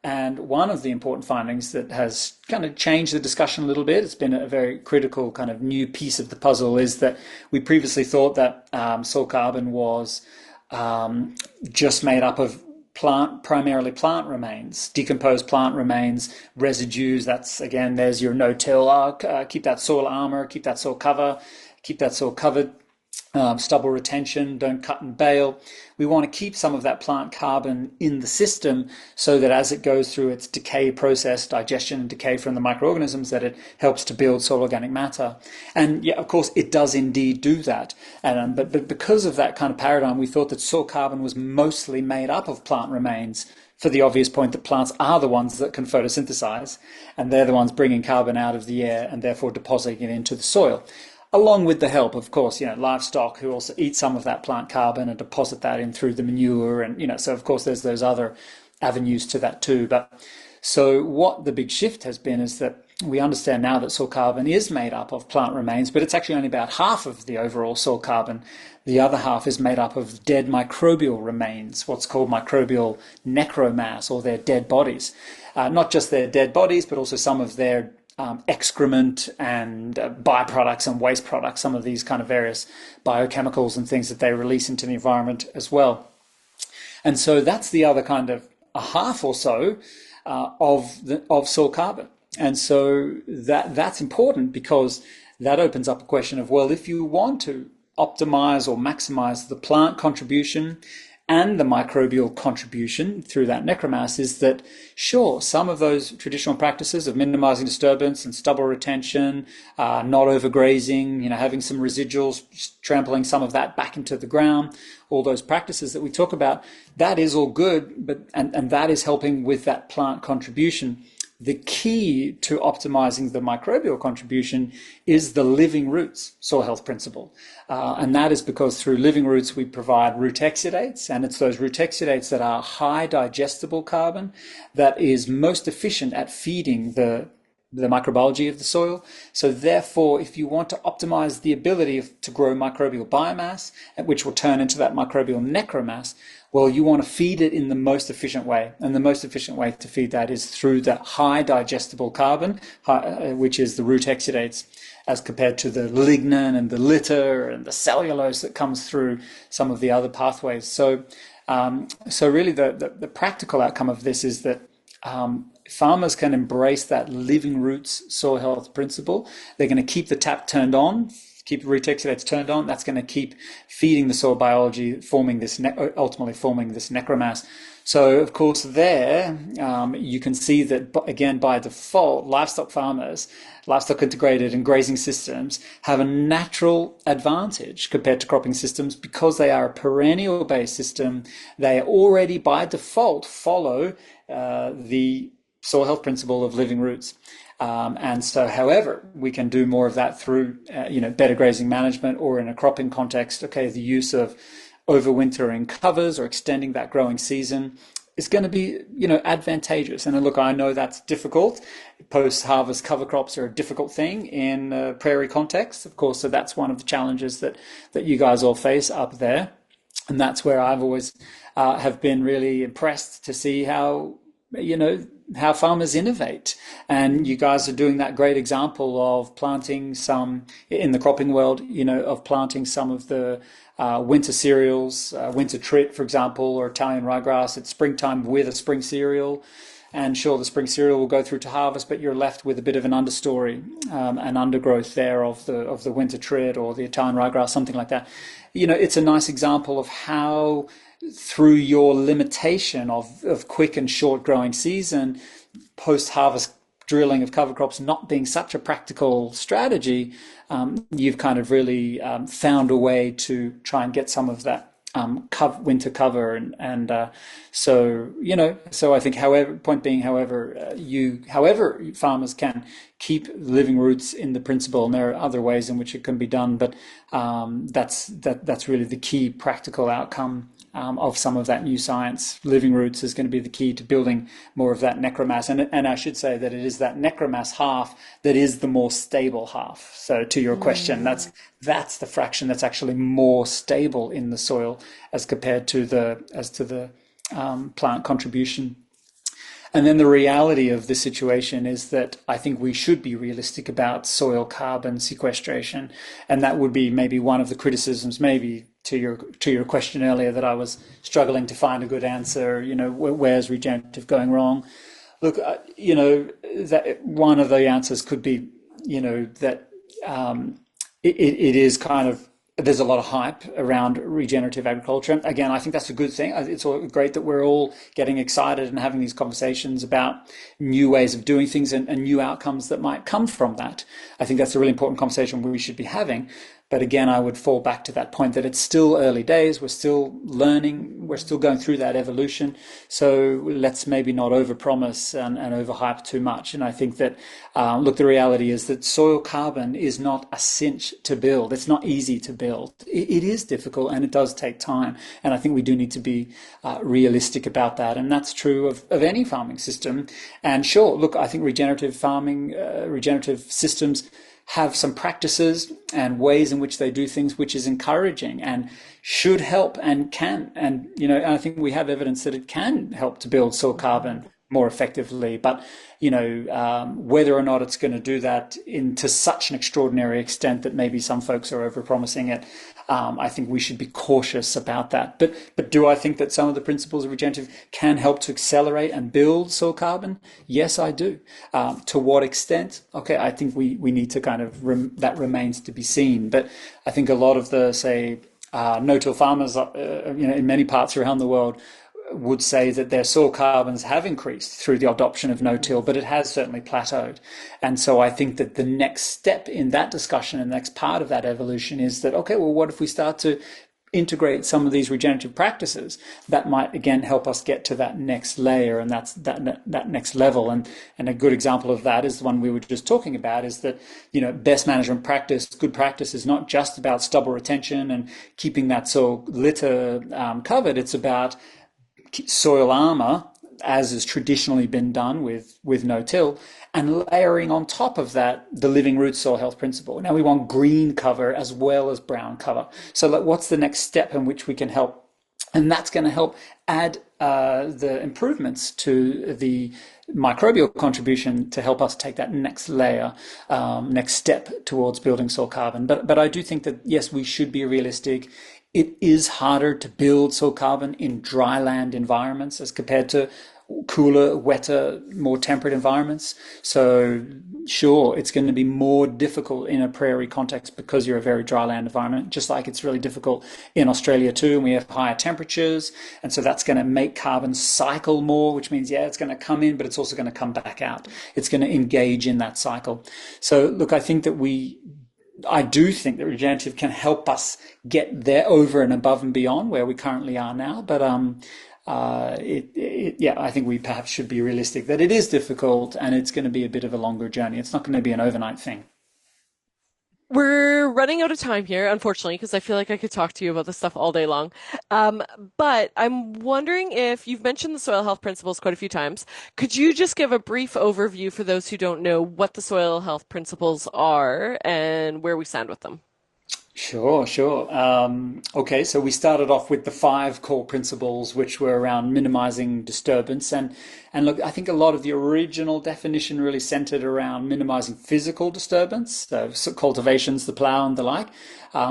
And one of the important findings that has kind of changed the discussion a little bit, it's been a very critical kind of new piece of the puzzle, is that we previously thought that soil carbon was just made up of primarily plant remains, decomposed plant remains, residues. That's again, there's your no-till, keep that soil armor, keep that soil covered, stubble retention, don't cut and bale. We want to keep some of that plant carbon in the system so that as it goes through its decay process, digestion and decay from the microorganisms, that it helps to build soil organic matter. And yeah, of course, it does indeed do that. But because of that kind of paradigm, we thought that soil carbon was mostly made up of plant remains, for the obvious point that plants are the ones that can photosynthesize, and they're the ones bringing carbon out of the air and therefore depositing it into the soil. Along with the help, of course, livestock who also eat some of that plant carbon and deposit that in through the manure. And, so of course, there's those other avenues to that too. But so what the big shift has been is that we understand now that soil carbon is made up of plant remains, but it's actually only about half of the overall soil carbon. The other half is made up of dead microbial remains, what's called microbial necromass, or their dead bodies. Not just their dead bodies, but also some of their excrement and byproducts and waste products, some of these kind of various biochemicals and things that they release into the environment as well. And so that's the other kind of a half or so of soil carbon. And so that's important because that opens up a question of, well, if you want to optimize or maximize the plant contribution and the microbial contribution through that necromass, is that, sure, some of those traditional practices of minimizing disturbance and stubble retention, not overgrazing, having some residuals, trampling some of that back into the ground, all those practices that we talk about, that is all good, but and that is helping with that plant contribution. The key to optimizing the microbial contribution is the living roots soil health principle. And that is because through living roots, we provide root exudates, and it's those root exudates that are high digestible carbon that is most efficient at feeding the microbiology of the soil. So therefore, if you want to optimize the ability to grow microbial biomass, which will turn into that microbial necromass, well, you want to feed it in the most efficient way. And the most efficient way to feed that is through the high digestible carbon, which is the root exudates, as compared to the lignin and the litter and the cellulose that comes through some of the other pathways. So really the practical outcome of this is that farmers can embrace that living roots soil health principle. They're going to keep the tap turned on, keep root exudates turned on. That's going to keep feeding the soil biology, ultimately forming this necromass. So, of course, there you can see that, again, by default, livestock farmers, livestock integrated and grazing systems have a natural advantage compared to cropping systems because they are a perennial-based system. They already, by default, follow the soil health principle of living roots. And so, however, we can do more of that through, better grazing management, or in a cropping context, the use of overwintering covers or extending that growing season is going to be, advantageous. And look, I know that's difficult. Post-harvest cover crops are a difficult thing in a prairie context, of course. So that's one of the challenges that you guys all face up there. And that's where I've always have been really impressed to see how farmers innovate. And you guys are doing that great example of planting some, in the cropping world, of planting some of the winter cereals, winter trit, for example, or Italian ryegrass at springtime with a spring cereal. and sure, the spring cereal will go through to harvest, but you're left with a bit of an understory, an undergrowth there of the winter trid or the Italian ryegrass, something like that. It's a nice example of how through your limitation of quick and short growing season, post-harvest drilling of cover crops not being such a practical strategy, you've kind of really found a way to try and get some of that winter cover, so I think, however, point being, however farmers can keep living roots in the principle, and there are other ways in which it can be done, but that's really the key practical outcome of some of that new science. Living roots is going to be the key to building more of that necromass, and I should say that it is that necromass half that is the more stable half. So to your question, that's the fraction that's actually more stable in the soil as compared to the plant contribution. And then the reality of the situation is that I think we should be realistic about soil carbon sequestration, and that would be maybe one of the criticisms, maybe to your question earlier, that I was struggling to find a good answer. Where's regenerative going wrong? Look, that one of the answers could be, that it is kind of, there's a lot of hype around regenerative agriculture. Again, I think that's a good thing. It's great that we're all getting excited and having these conversations about new ways of doing things and new outcomes that might come from that. I think that's a really important conversation we should be having. But again, I would fall back to that point that it's still early days. We're still learning. We're still going through that evolution. So let's maybe not overpromise and overhype too much. And I think that, the reality is that soil carbon is not a cinch to build. It's not easy to build. It is difficult, and it does take time. And I think we do need to be realistic about that. And that's true of any farming system. And sure, look, I think regenerative farming, regenerative systems have some practices and ways in which they do things, which is encouraging and should help and can. And, I think we have evidence that it can help to build soil carbon more effectively. But, whether or not it's going to do that to such an extraordinary extent that maybe some folks are overpromising it, I think we should be cautious about that. But do I think that some of the principles of regenerative can help to accelerate and build soil carbon? Yes, I do. To what extent? Okay, I think we need to kind of, that remains to be seen. But I think a lot of the, say, no-till farmers, in many parts around the world, would say that their soil carbons have increased through the adoption of no-till, but it has certainly plateaued. And so I think that the next step in that discussion and the next part of that evolution is that, okay, well, what if we start to integrate some of these regenerative practices that might again help us get to that next layer, and that's that next level. And a good example of that is the one we were just talking about, is that best management practice, good practice, is not just about stubble retention and keeping that soil litter covered. It's about soil armor, as has traditionally been done with no-till, and layering on top of that the living root soil health principle. Now we want green cover as well as brown cover. So what's the next step in which we can help? And that's going to help add the improvements to the microbial contribution to help us take that next layer, next step towards building soil carbon. But I do think that, yes, we should be realistic. It is harder to build soil carbon in dry land environments as compared to cooler, wetter, more temperate environments. So sure, it's going to be more difficult in a prairie context because you're a very dry land environment, just like it's really difficult in Australia too, and we have higher temperatures. And so that's going to make carbon cycle more, which means, yeah, it's going to come in, but it's also going to come back out. It's going to engage in that cycle. So look, I do think that regenerative can help us get there over and above and beyond where we currently are now. But I think we perhaps should be realistic that it is difficult and it's going to be a bit of a longer journey. It's not going to be an overnight thing. We're running out of time here, unfortunately, because I feel like I could talk to you about this stuff all day long. But I'm wondering, if you've mentioned the soil health principles quite a few times, could you just give a brief overview for those who don't know what the soil health principles are and where we stand with them? Sure. Okay, so we started off with the 5 core principles, which were around minimizing disturbance. And look, I think a lot of the original definition really centered around minimizing physical disturbance, so cultivations, the plow and the like.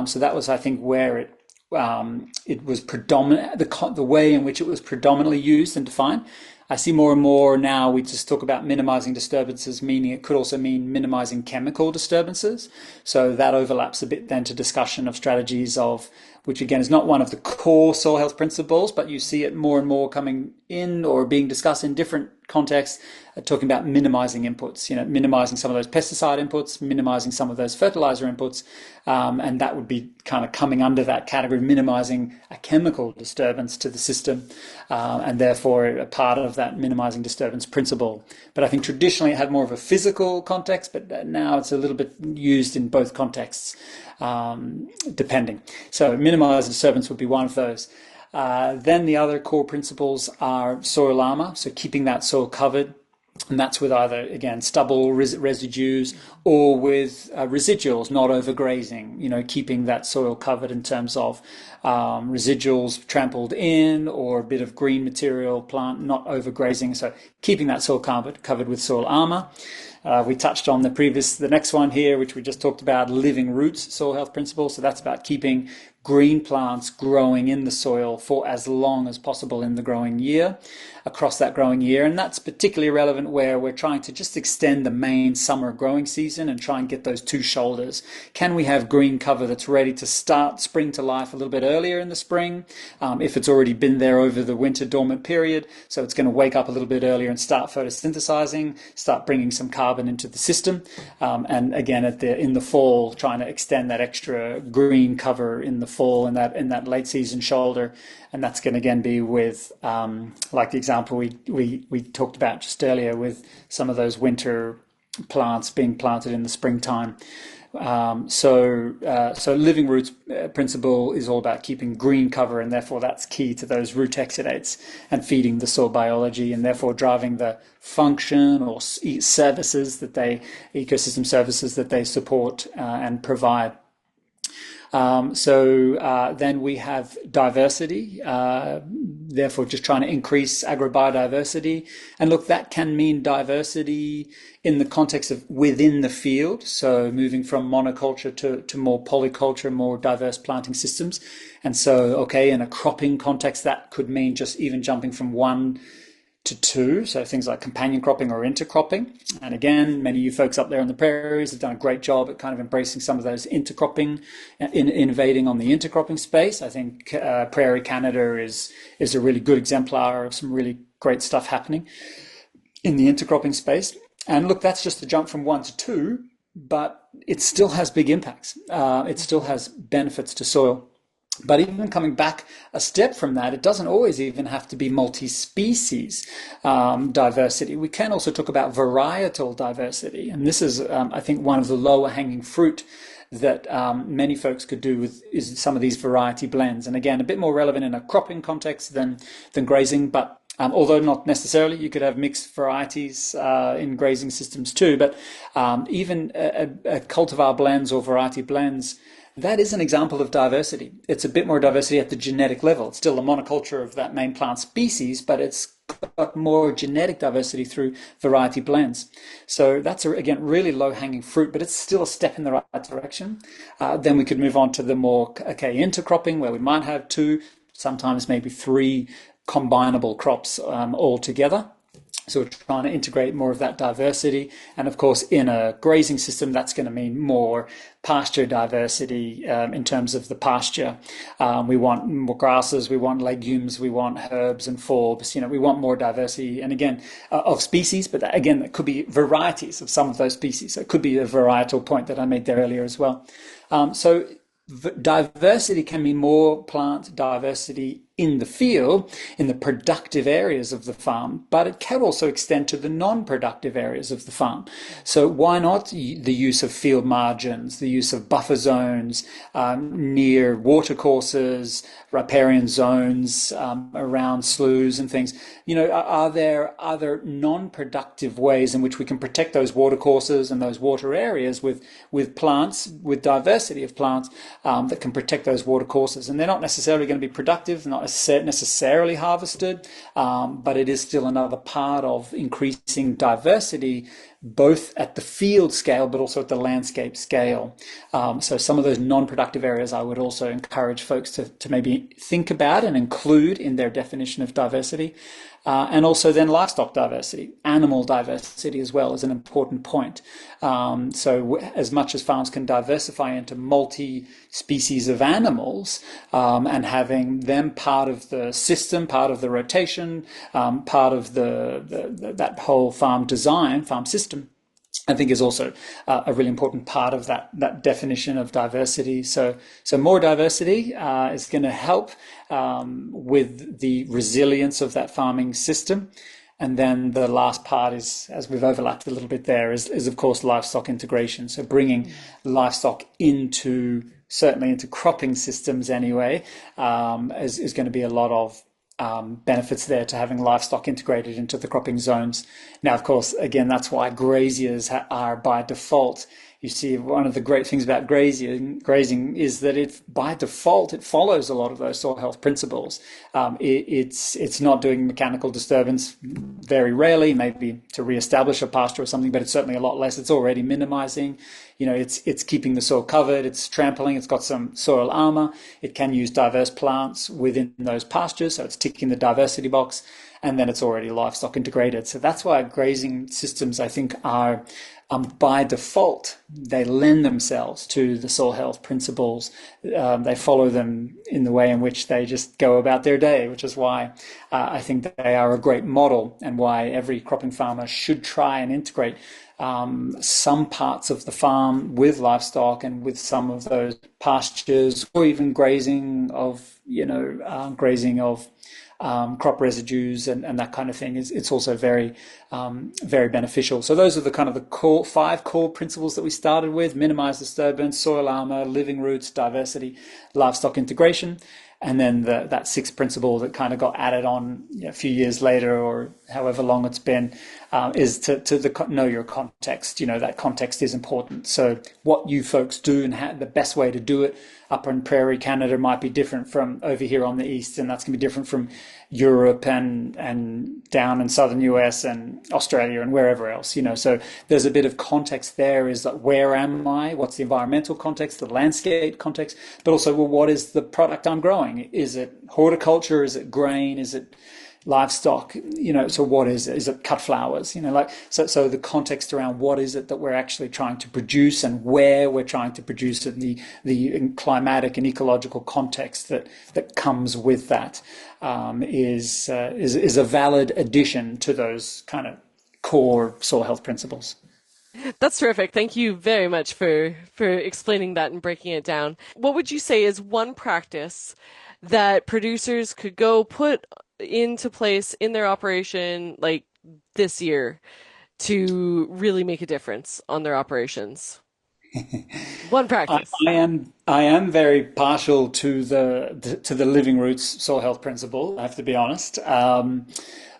So that was, I think, where it was predominant, the way in which it was predominantly used and defined. I see more and more now we just talk about minimizing disturbances, meaning it could also mean minimizing chemical disturbances. So that overlaps a bit then to discussion of strategies of, which again is not one of the core soil health principles, but you see it more and more coming in or being discussed in different contexts, talking about minimizing inputs, minimizing some of those pesticide inputs, minimizing some of those fertilizer inputs, and that would be kind of coming under that category of minimizing a chemical disturbance to the system, and therefore a part of that minimizing disturbance principle. But I think traditionally it had more of a physical context, but now it's a little bit used in both contexts, depending. So minimize disturbance would be one of those. Then the other core principles are soil armor, so keeping that soil covered. And that's with either, again, stubble residues or with residuals, not overgrazing, keeping that soil covered in terms of residuals trampled in or a bit of green material, plant not overgrazing. So keeping that soil covered with soil armor. We touched on the next one here, which we just talked about, living roots soil health principles. So that's about keeping green plants growing in the soil for as long as possible in the growing year, across that growing year. And that's particularly relevant where we're trying to just extend the main summer growing season and try and get those two shoulders. Can we have green cover that's ready to start spring to life a little bit earlier in the spring, if it's already been there over the winter dormant period? So it's going to wake up a little bit earlier and start photosynthesizing, start bringing some carbon into the system. And again, in the fall, trying to extend that extra green cover in the fall in that late season shoulder. And that's going to again be with like the example we talked about just earlier with some of those winter plants being planted in the springtime. So living roots principle is all about keeping green cover, and therefore that's key to those root exudates and feeding the soil biology, and therefore driving the function or services ecosystem services that they support and provide. Then we have diversity, therefore just trying to increase agrobiodiversity. And look, that can mean diversity in the context of within the field, so moving from monoculture to more polyculture, more diverse planting systems. And so, okay, in a cropping context, that could mean just even jumping from 1 to 2, so things like companion cropping or intercropping. And again, many of you folks up there in the prairies have done a great job at kind of embracing some of those intercropping, innovating on the intercropping space. I think Prairie Canada is a really good exemplar of some really great stuff happening in the intercropping space. And look, that's just a jump from 1 to 2, but it still has big impacts. It still has benefits to soil. But even coming back a step from that, it doesn't always even have to be multi-species diversity. We can also talk about varietal diversity. And this is, I think, one of the lower hanging fruit that many folks could do is some of these variety blends. And again, a bit more relevant in a cropping context than grazing, but although not necessarily, you could have mixed varieties in grazing systems too. But even a cultivar blends or variety blends, that is an example of diversity. It's a bit more diversity at the genetic level. It's still a monoculture of that main plant species, but it's got more genetic diversity through variety blends. So that's, again, really low-hanging fruit, but it's still a step in the right direction. Then we could move on to the more, intercropping, where we might have 2, sometimes maybe 3 combinable crops all together. So we're trying to integrate more of that diversity. And of course, in a grazing system, that's going to mean more pasture diversity in terms of the pasture. We want more grasses, we want legumes, we want herbs and forbs. We want more diversity. And again, of species, but again, it could be varieties of some of those species. So it could be a varietal point that I made there earlier as well. So diversity can be more plant diversity in the field, in the productive areas of the farm, but it can also extend to the non-productive areas of the farm. So why not the use of field margins, the use of buffer zones near watercourses, riparian zones around sloughs and things? Are there other non-productive ways in which we can protect those watercourses and those water areas with plants, with diversity of plants that can protect those watercourses? And they're not necessarily going to be productive, not necessarily harvested, but it is still another part of increasing diversity both at the field scale, but also at the landscape scale. So some of those non-productive areas I would also encourage folks to maybe think about and include in their definition of diversity. And also then livestock diversity, animal diversity as well is an important point. So as much as farms can diversify into multi-species of animals, and having them part of the system, part of the rotation, part of that whole farm design, farm system, I think is also a really important part of that definition of diversity. So more diversity is going to help with the resilience of that farming system. And then the last part is, as we've overlapped a little bit there, is of course livestock integration. So bringing livestock certainly into cropping systems anyway, is going to be a lot of benefits there to having livestock integrated into the cropping zones. Now, of course, again, that's why graziers are by default. You see, one of the great things about grazing is that by default, it follows a lot of those soil health principles. It's not doing mechanical disturbance very rarely, maybe to reestablish a pasture or something, but it's certainly a lot less. It's already minimizing. It's keeping the soil covered. It's trampling. It's got some soil armor. It can use diverse plants within those pastures, so it's ticking the diversity box. And then it's already livestock integrated. So that's why grazing systems, I think, are by default, they lend themselves to the soil health principles. They follow them in the way in which they just go about their day, which is why I think they are a great model, and why every cropping farmer should try and integrate some parts of the farm with livestock and with some of those pastures, or even grazing of crop residues and that kind of thing. It's also very, very beneficial. So those are the kind of the five core principles that we started with: minimize disturbance, soil armor, living roots, diversity, livestock integration. And then that sixth principle that kind of got added on a few years later, or however long it's been, is to know your context. That context is important. So what you folks do and the best way to do it up in prairie Canada might be different from over here on the east, and that's going to be different from Europe and down in southern US and Australia and wherever else. So there's a bit of context there. Is that, where am I? What's the environmental context, the landscape context, but also, well, what is the product I'm growing? Is it horticulture? Is it grain? Is it livestock? So what is it? Is it cut flowers? So the context around what is it that we're actually trying to produce, and where we're trying to produce it, and the climatic and ecological context that comes with that, is a valid addition to those kind of core soil health principles. That's terrific. Thank you very much for explaining that and breaking it down. What would you say is one practice that producers could go put into place in their operation like this year to really make a difference on their operations? One practice. I am very partial to the living roots soil health principle, I have to be honest.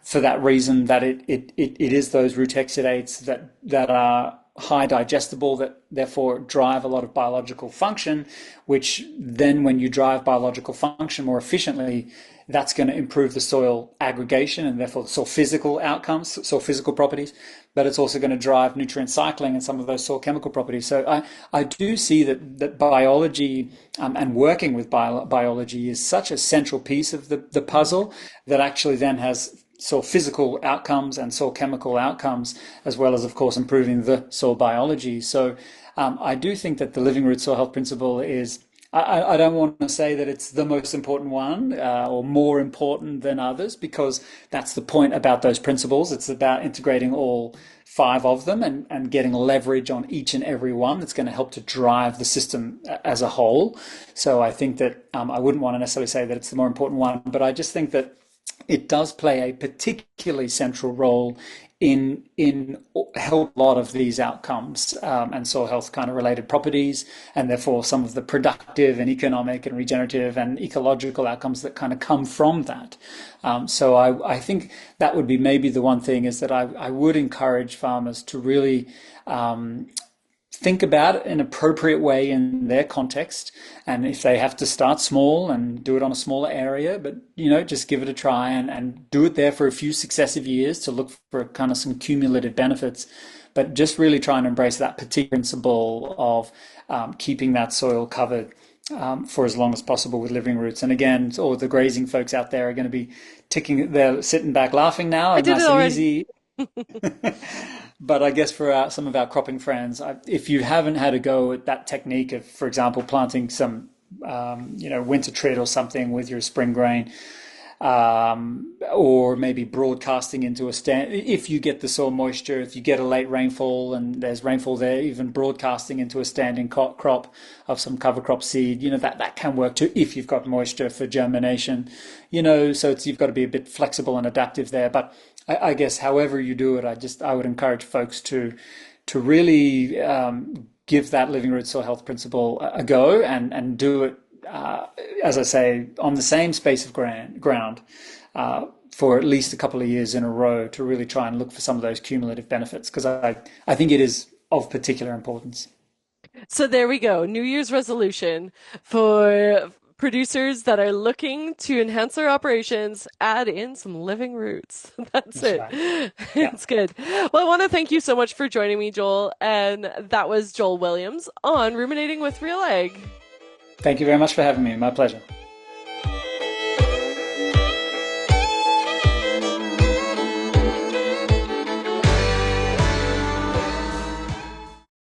For that reason, that it is those root exudates that are high digestible, that therefore drive a lot of biological function, which then, when you drive biological function more efficiently, that's going to improve the soil aggregation and therefore the soil physical outcomes, soil physical properties, but it's also going to drive nutrient cycling and some of those soil chemical properties. So I do see that biology and working with biology is such a central piece of the puzzle, that actually then has soil physical outcomes and soil chemical outcomes, as well as, of course, improving the soil biology. So I do think that the living root soil health principle is, I don't want to say that it's the most important one or more important than others, because that's the point about those principles. It's about integrating all five of them and getting leverage on each and every one that's going to help to drive the system as a whole. So I think that I wouldn't want to necessarily say that it's the more important one, but I just think that it does play a particularly central role in help a lot of these outcomes and soil health kind of related properties, and therefore some of the productive and economic and regenerative and ecological outcomes that kind of come from that. So I think that would be maybe the one thing, is that I would encourage farmers to really think about an appropriate way in their context. And if they have to start small and do it on a smaller area, but just give it a try and do it there for a few successive years to look for kind of some cumulative benefits. But just really try and embrace that particular principle of keeping that soil covered for as long as possible with living roots. And again, all the grazing folks out there are going to be they're sitting back laughing now, I and did nice it and already. easy. But I guess for some of our cropping friends, if you haven't had a go at that technique of, for example, planting some, winter trid or something with your spring grain, or maybe broadcasting into a stand. If you get the soil moisture, if you get a late rainfall and there's rainfall there, even broadcasting into a standing crop of some cover crop seed, that can work too if you've got moisture for germination. So you've got to be a bit flexible and adaptive there. But I guess however you do it, I would encourage folks to really give that living root soil health principle a go and do it, as I say, on the same space of ground for at least a couple of years in a row to really try and look for some of those cumulative benefits, because I think it is of particular importance. So there we go. New Year's resolution for producers that are looking to enhance their operations, add in some living roots. That's That's it. right. Yeah. It's good. Well, I want to thank you so much for joining me, Joel. And that was Joel Williams on Ruminating with RealAg. Thank you very much for having me. My pleasure.